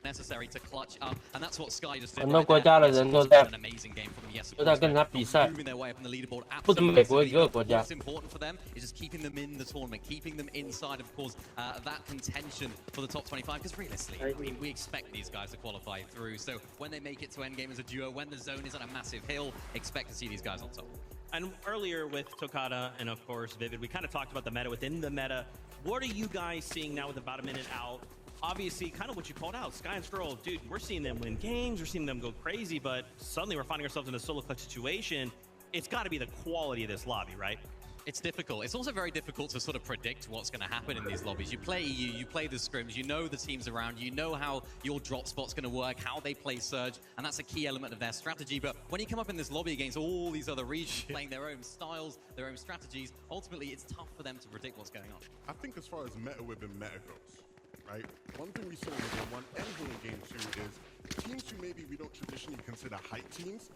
necessary to clutch up, and that's what Sky just did. 很多国家的人都在 an amazing game from yes, 都在跟他比赛， moving their way up on the leaderboard. 不止美国一个国家。 What's important for them is just keeping them in the tournament, keeping them inside, of course, that contention for the top 25. Because realistically, I mean, we expect these guys to qualify through. So when they make it to endgame as a duo, when the zone is on a massive hill, expect to see these guys on top. And earlier with Tokata and of course Vivid, we kind of talked about the meta within the meta. What are you guys seeing now with about a minute out? Obviously, kind of what you called out, Sky and Stroll, dude, we're seeing them win games, we're seeing them go crazy, but suddenly we're finding ourselves in a solo clutch situation. It's got to be the quality of this lobby, right? It's difficult. It's also very difficult to sort of predict what's going to happen in these lobbies. You play EU, you play the scrims, you know the teams around, you know how your drop spot's going to work, how they play Surge, and that's a key element of their strategy. But when you come up in this lobby against all these other regions playing their own styles, their own strategies, ultimately it's tough for them to predict what's going on. I think as far as meta within meta goes, right? One thing we saw in game one and in game two is teams who maybe we don't traditionally consider hype teams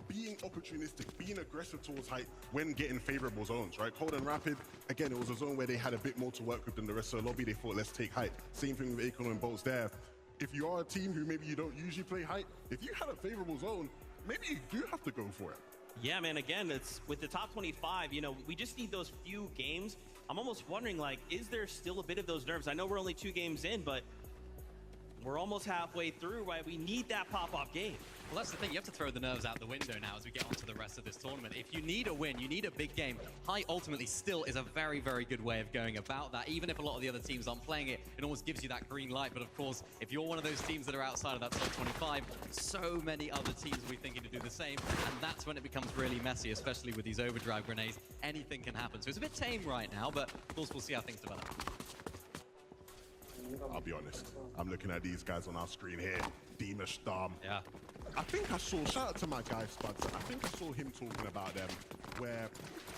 being opportunistic, being aggressive towards height when getting favorable zones, right? Cold and Rapid, again, it was a zone where they had a bit more to work with than the rest of the lobby. They thought, let's take height. Same thing with Acon and Bolts there. If you are a team who maybe you don't usually play height, if you had a favorable zone, maybe you do have to go for it. Yeah, man, again, it's with the top 25, you know, we just need those few games. I'm almost wondering, like, is there still a bit of those nerves? I know we're only 2 games in, but we're almost halfway through, right? We need that pop-off game. Well, that's the thing. You have to throw the nerves out the window now as we get onto the rest of this tournament. If you need a win, you need a big game. Height ultimately still is a very, very good way of going about that. Even if a lot of the other teams aren't playing it, it almost gives you that green light. But of course, if you're one of those teams that are outside of that top 25, so many other teams will be thinking to do the same. And that's when it becomes really messy, especially with these overdrive grenades. Anything can happen. So it's a bit tame right now, but of course, we'll see how things develop. I'll be honest. I'm looking at these guys on our screen here. Deemish, Dom. Yeah. I think I saw, shout out to my guy Spuds, I think I saw him talking about them, where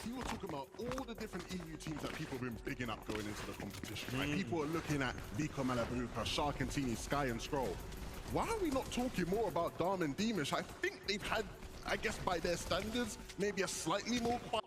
he was talking about all the different EU teams that people have been bigging up going into the competition. Right? People are looking at Vico Malabuka, Shark and Teeny, Sky and Stroll. Why are we not talking more about Dom and Deemish? I think they've had, I guess by their standards, maybe a slightly more quiet.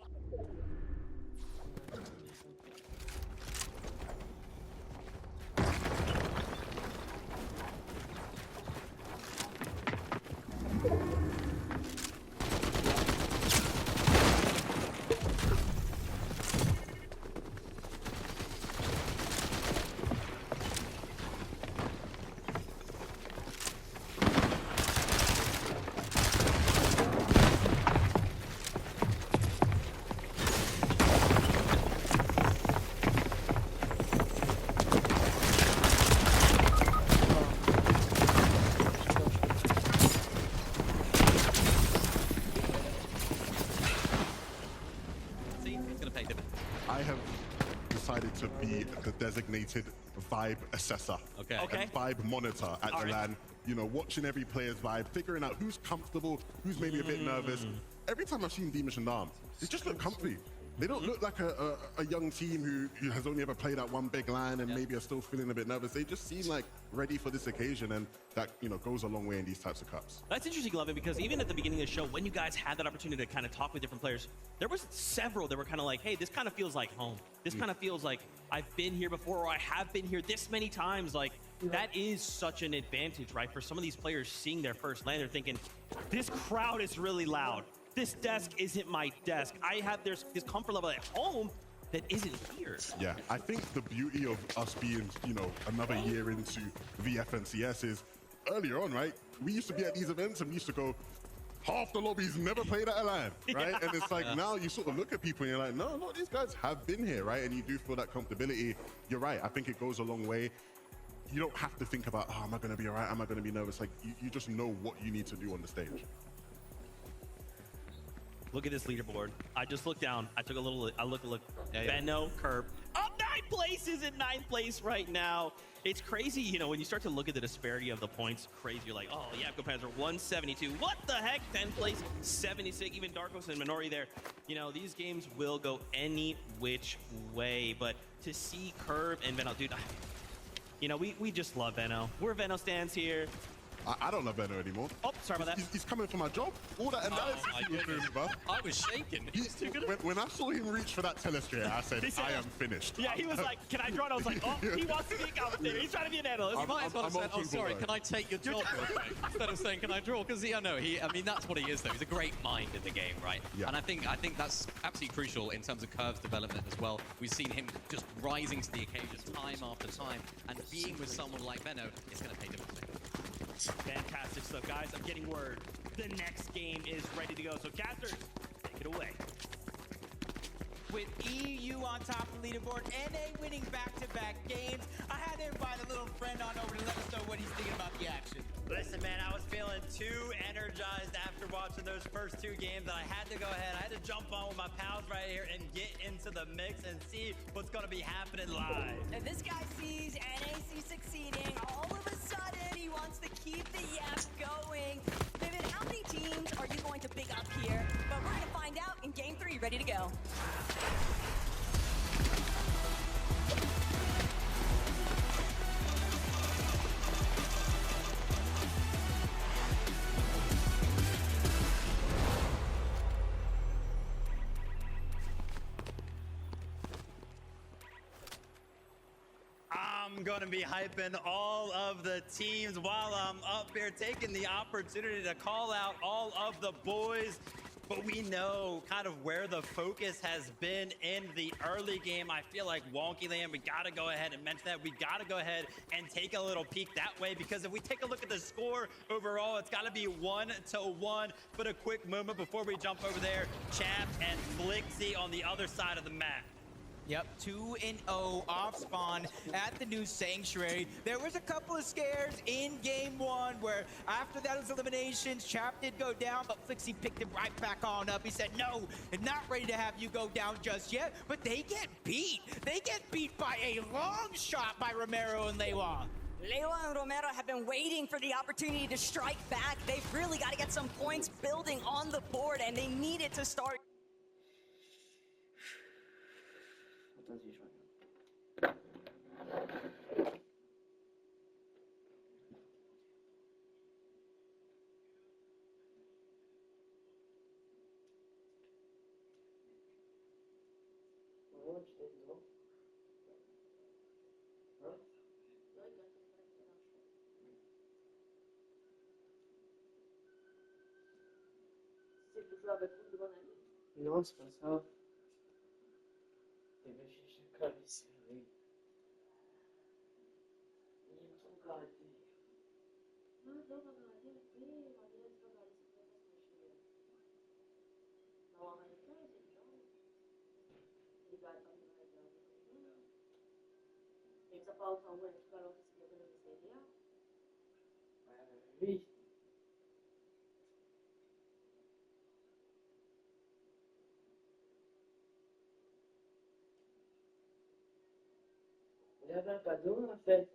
I have decided to be the designated vibe assessor and vibe monitor at the LAN. You know, watching every player's vibe, figuring out who's comfortable, who's maybe a bit nervous. Every time I've seen Deemish and Dom, they just look comfy. They don't look like a young team who has only ever played at one big LAN and maybe are still feeling a bit nervous. They just seem like ready for this occasion, and that, you know, goes a long way in these types of cups. That's interesting, Lovin, because even at the beginning of the show, when you guys had that opportunity to kind of talk with different players, there was several that were kind of like, hey, this kind of feels like home. This kind of feels like I've been here before, or I have been here this many times. Like, that is such an advantage, right? For some of these players seeing their first LAN, they're thinking, this crowd is really loud. This desk isn't my desk. I have this comfort level at home that isn't here. Yeah, I think the beauty of us being, you know, another year into VF and CS is earlier on, right? We used to be at these events and we used to go, half the lobbies never played at a LAN, right? And it's like now you sort of look at people and you're like, no, these guys have been here, right? And you do feel that comfortability. You're right. I think it goes a long way. You don't have to think about, oh, am I going to be all right? Am I going to be nervous? Like, you just know what you need to do on the stage. Look at this leaderboard. I just looked down. I took a look. Yeah. Benno, Curb, up 9 places in 9th place right now. It's crazy, you know, when you start to look at the disparity of the points, crazy. You're like, oh, Yapko Panzer 172. What the heck? 10th place, 76. Even Darkos and Minori there. You know, these games will go any which way. But to see Curb and Benno, dude, you know, we just love Benno. We're Benno stands here. I don't love Benno anymore. Oh, sorry about that. He's coming for my job. All that analysis my he was doing, goodness. bro. I was shaking. When I saw him reach for that telescreen, I said, I am finished. Yeah, he was like, can I draw? And I was like, oh, he wants to be a commentator. He's trying to be an analyst. You might as well have I'm said, open oh, sorry, for can I take your job real quick? Instead of saying, can I draw? Because, I mean, that's what he is, though. He's a great mind in the game, right? Yeah. And I think that's absolutely crucial in terms of Curve's development as well. We've seen him just rising to the occasion time after time, and being with someone like Benno is going to pay dividends. Fantastic stuff, guys. I'm getting word. The next game is ready to go. So, casters, take it away. With EU on top of the leaderboard, NA winning back-to-back games, I had to invite a little friend on over to let us know what he's thinking about the action. Listen, man, I was feeling too energized after watching those first 2 games that I had to go ahead. I had to jump on with my pals right here and get into the mix and see what's going to be happening live. And this guy sees NAC succeeding. All of a sudden, he wants to keep the Yap going. Vivid, how many teams are you going to pick up here? But we're going to find out in Game 3. Ready to go. I'm going to be hyping all of the teams while I'm up here, taking the opportunity to call out all of the boys. But we know kind of where the focus has been in the early game. I feel like Wonkyland, we got to go ahead and mention that. We got to go ahead and take a little peek that way, because if we take a look at the score overall, it's got to be 1-1. But a quick moment before we jump over there, Chaps and Flixie on the other side of the map. Yep, 2-0 off spawn at the new Sanctuary. There was a couple of scares in game 1 where after those eliminations, Chap did go down, but Flixie picked him right back on up. He said, no, I'm not ready to have you go down just yet. But they get beat. They get beat by a long shot by Romero and Lewa. Lewa and Romero have been waiting for the opportunity to strike back. They've really got to get some points building on the board, and they need it to start. Non, c'est pas ça. Et ben, chercher Calice, oui. Il me trouve arrêté. Oui. Il y avait un cadeau en fait.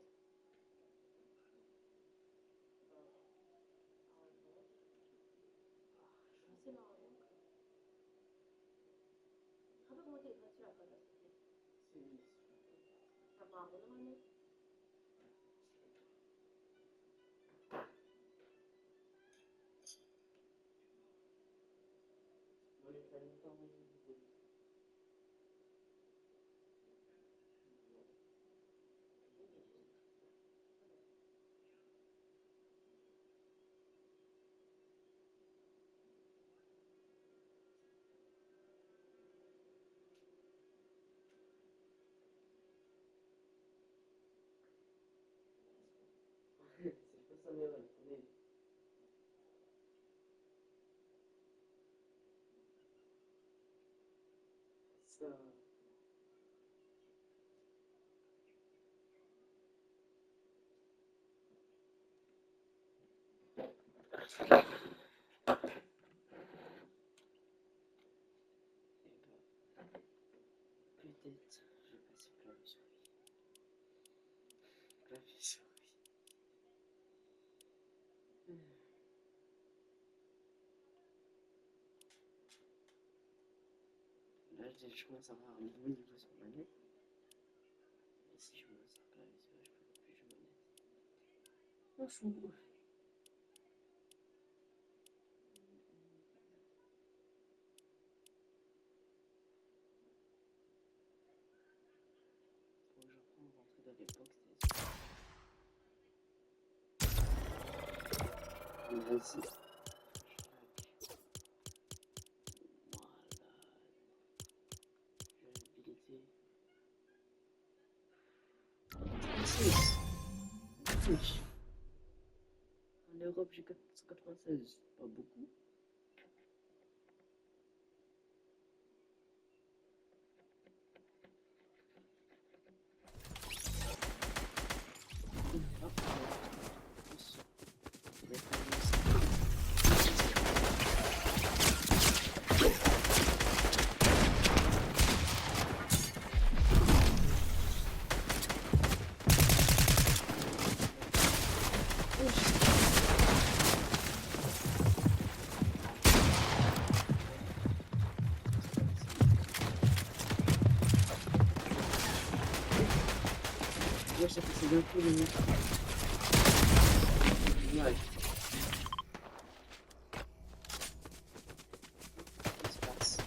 C'est pas ça, mais ouais, attendez. Peut-être, je vais passer clavier souris. Clavier souris. Là, je commence à avoir un bon niveau sur manette. Et si je me sers clavier souris, je peux plus jouer manette. On s'en fout. Faut que je reprends rentrer dans l'époque, c'était vas-y. En Europe, j'ai 496, pas beaucoup. Ouais, ça fait d'un coup le mec. Ouais. Qu'est-ce qui se passe?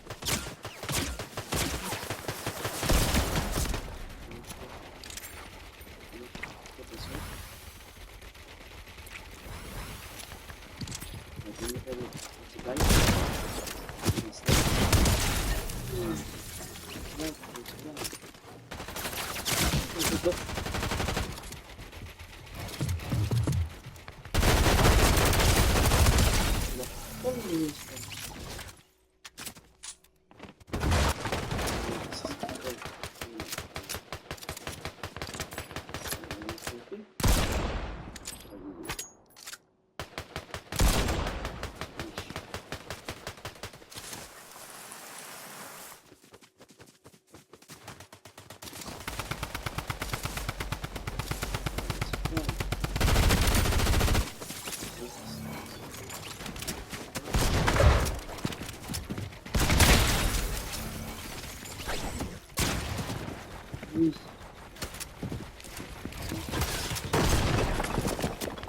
Oui.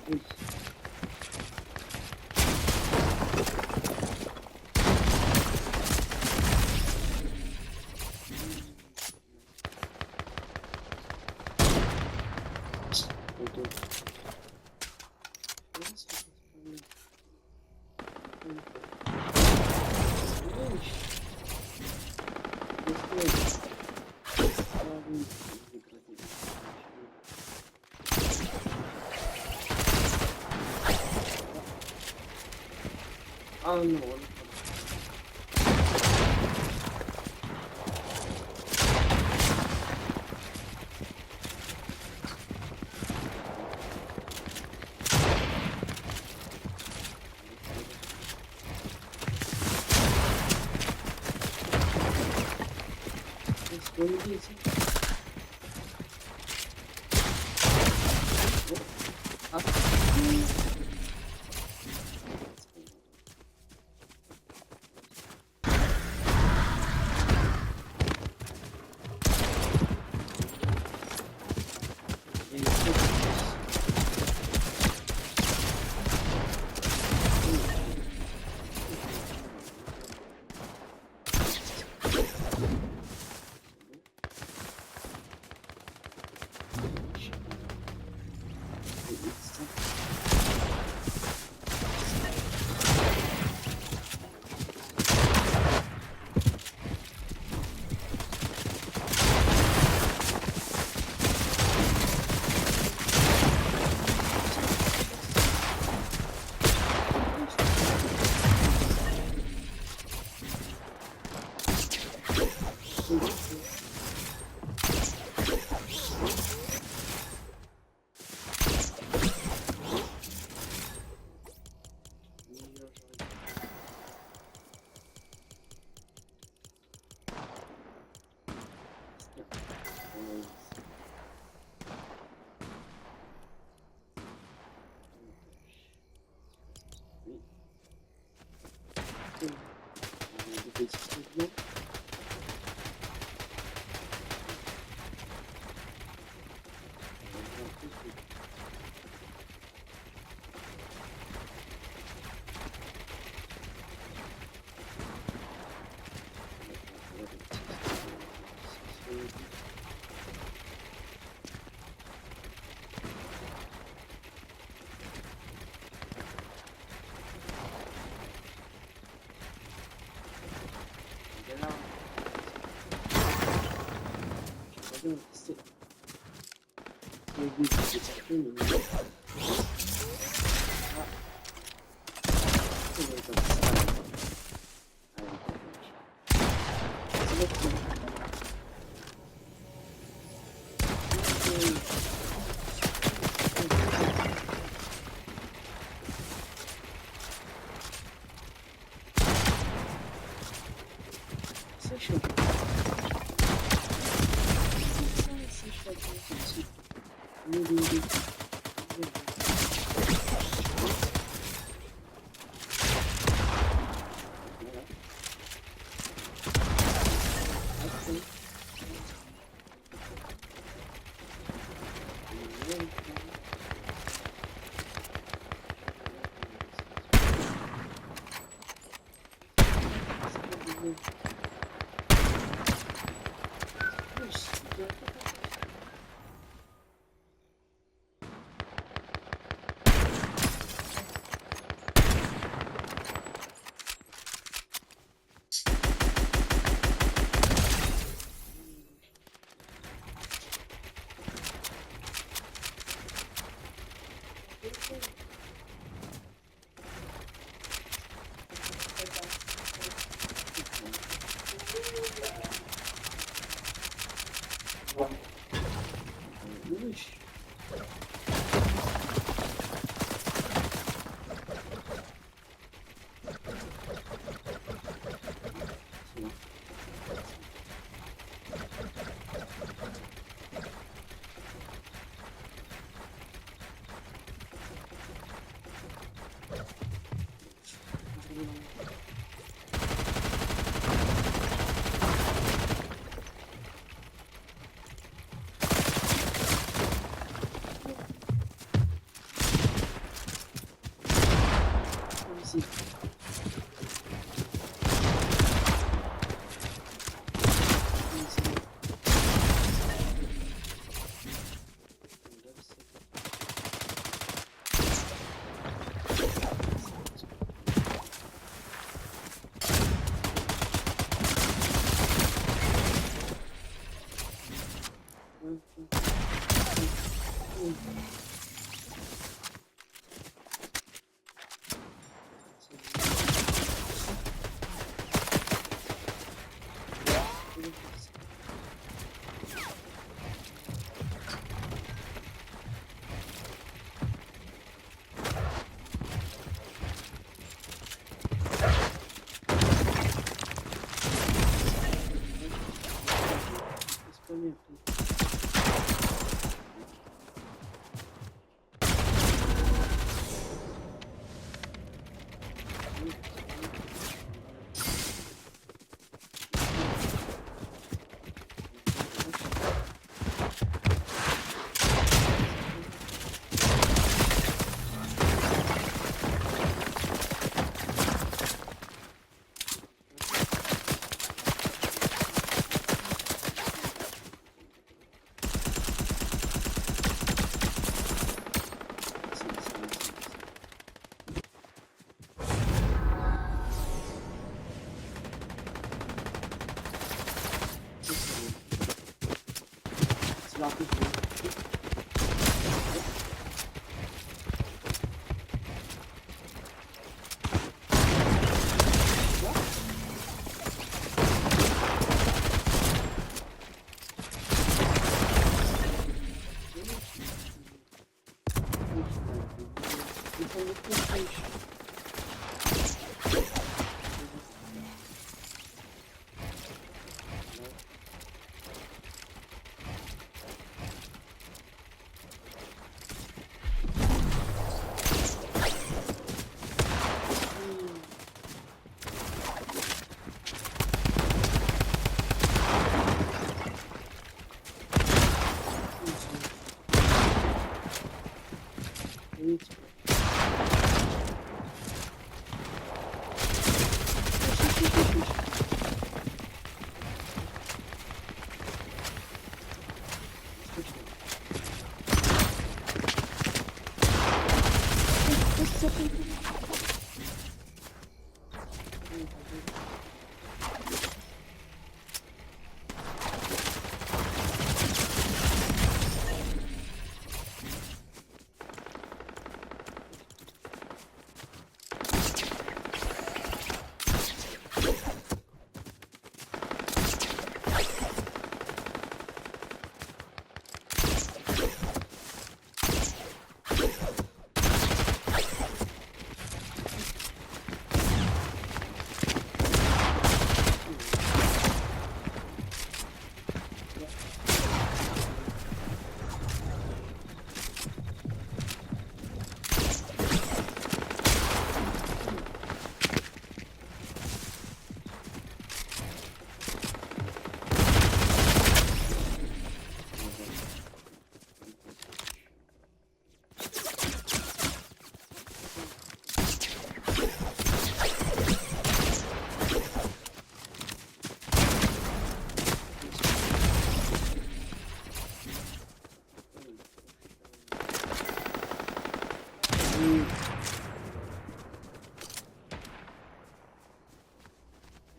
Oui. Oh no. Let's go with this.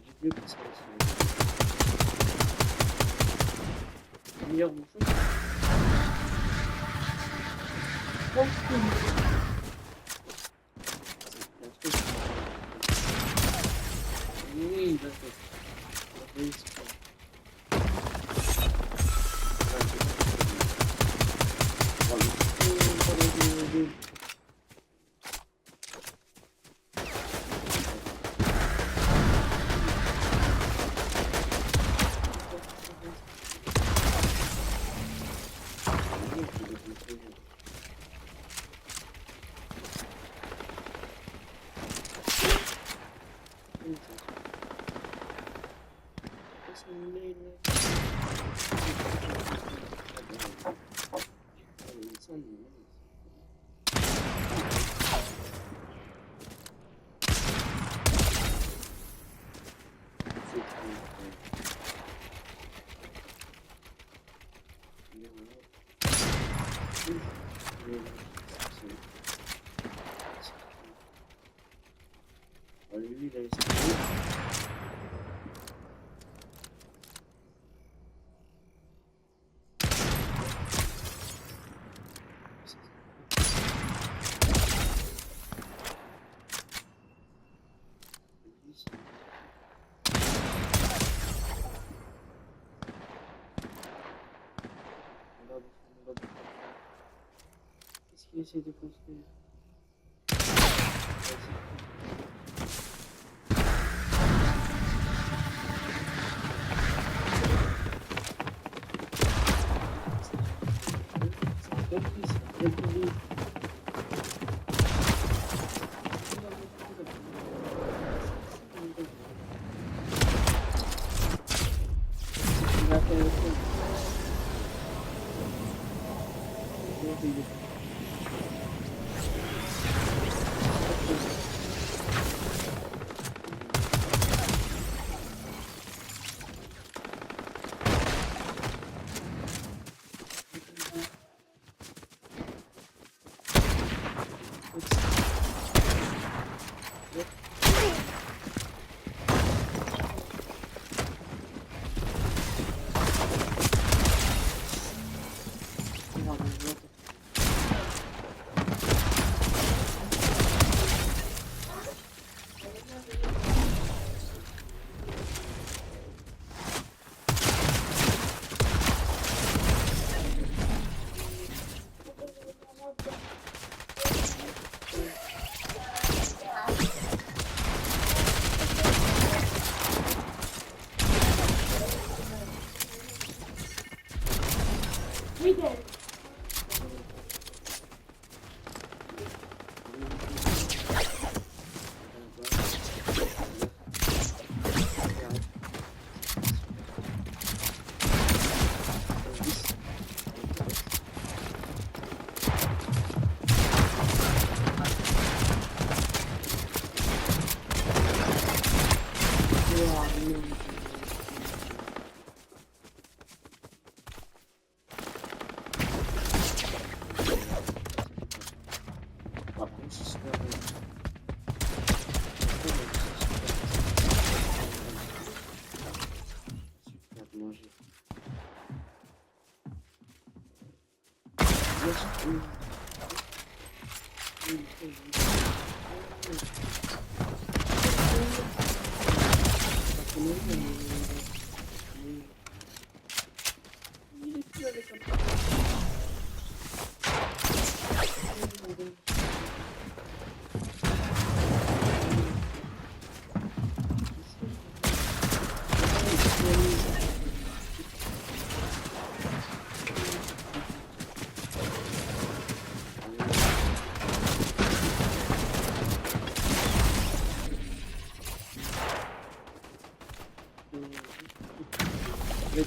J'ai plus que ça. Meilleur bouchon. Oui, d'accord. Lui, il a essayé. Qu'est-ce qu'il essaie de construire?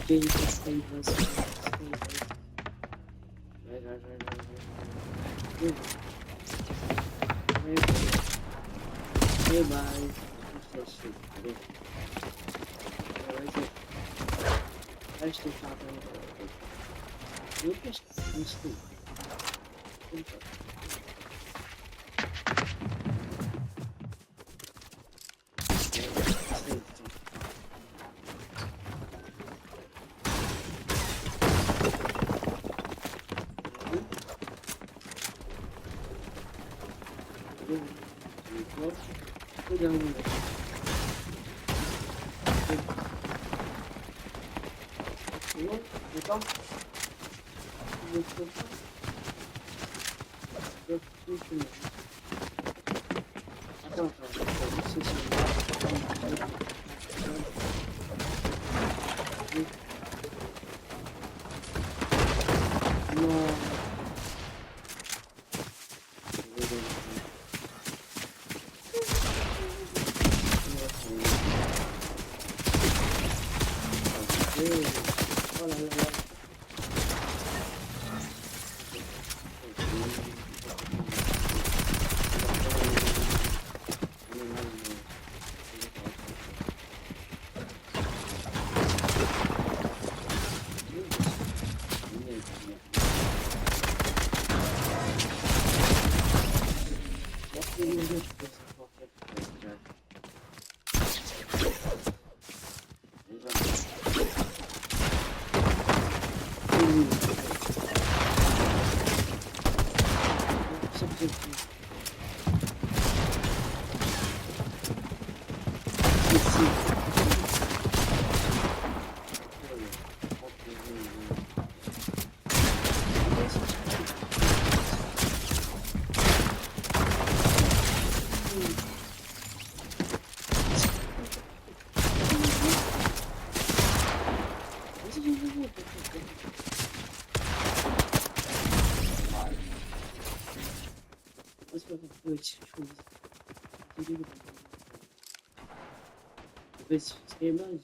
Okay, you can stay plus. Stay plus. Right. Good. Bye bye. That's it. Okay. Where is it? Actually, talking about it. You just sleep. 뭐 그냥 이거 볼까? 이거 볼까? 이거 볼까? This game is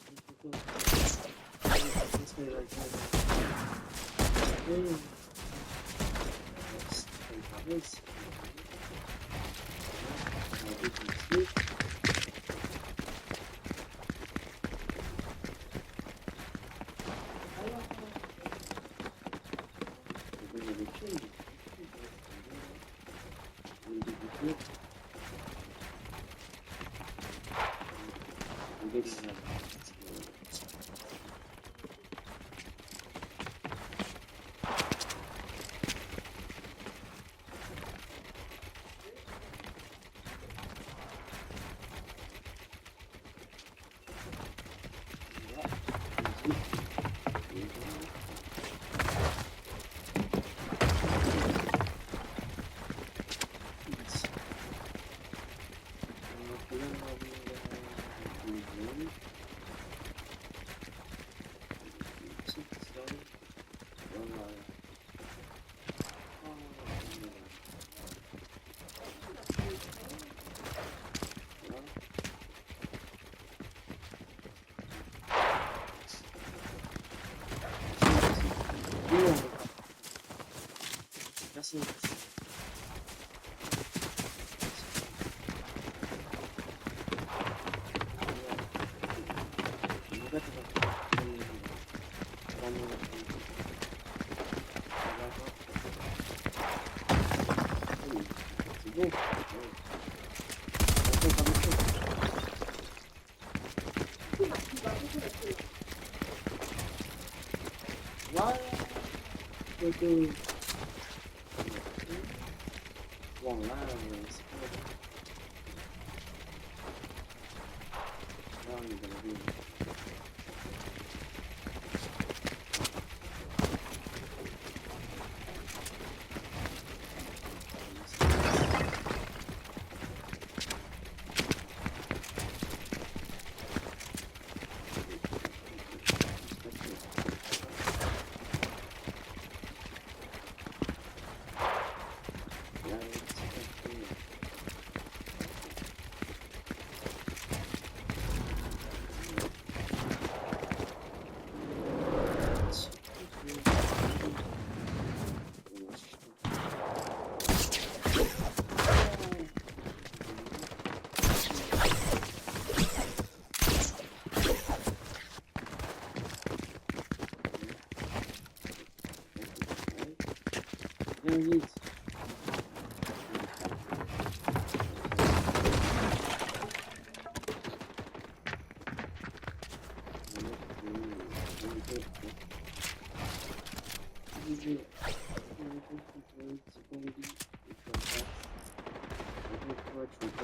Thank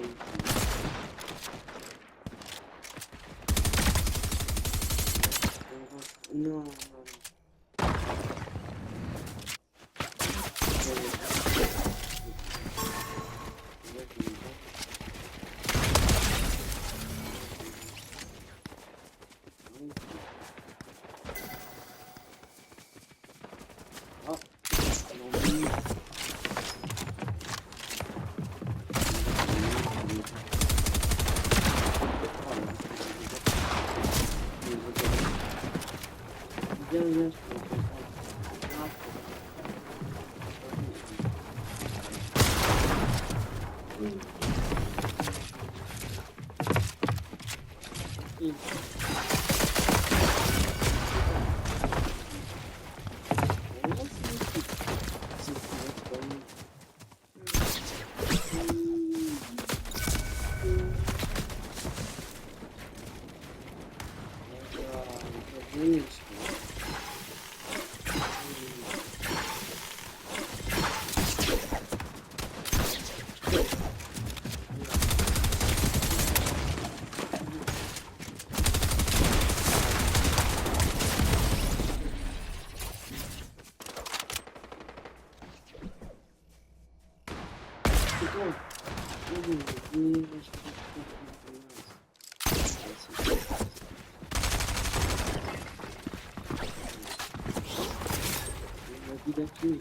you. Daqui.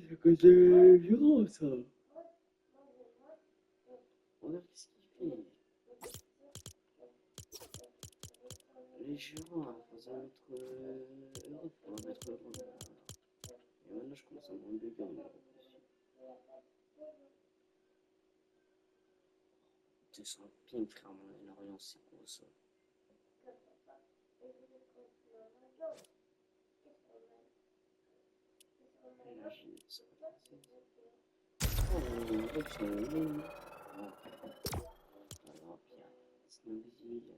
C'est que c'est violent ça. Regarde qu'est-ce qu'il fait. Les jurons, il faut mettre Europe, on va mettre Europe. Et maintenant je commence à me rendre de gamme. C'est sur un ping frère, mon Orient, c'est quoi ça? Imagine ça. Oh, c'est un alors, bien, c'est invisible,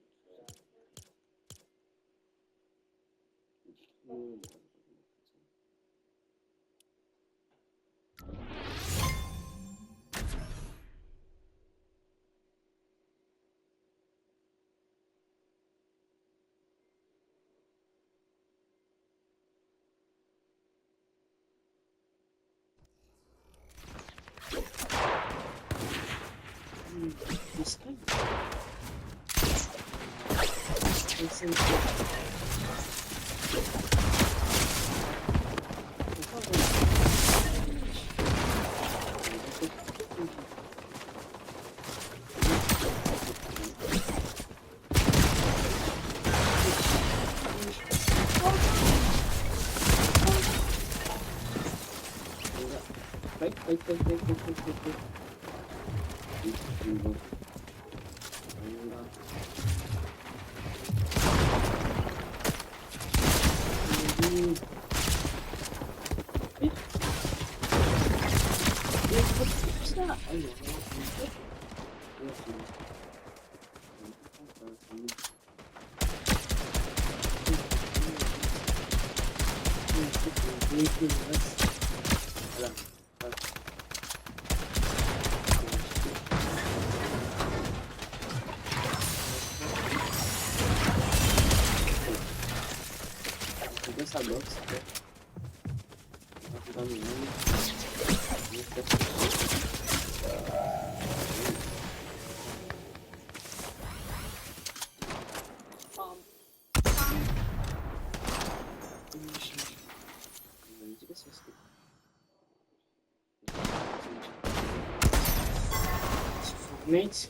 ça boxe. Mate.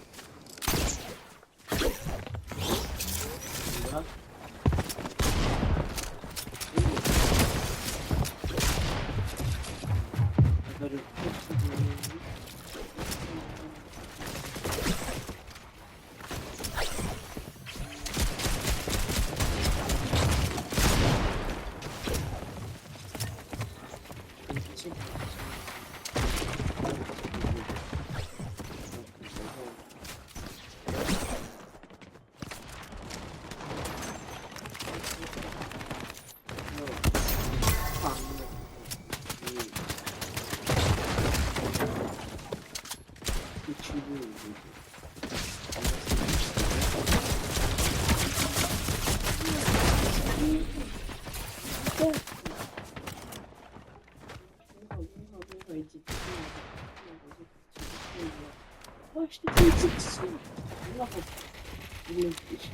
içinde Başta çıksın. Allah'ım. Bunun için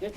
Hep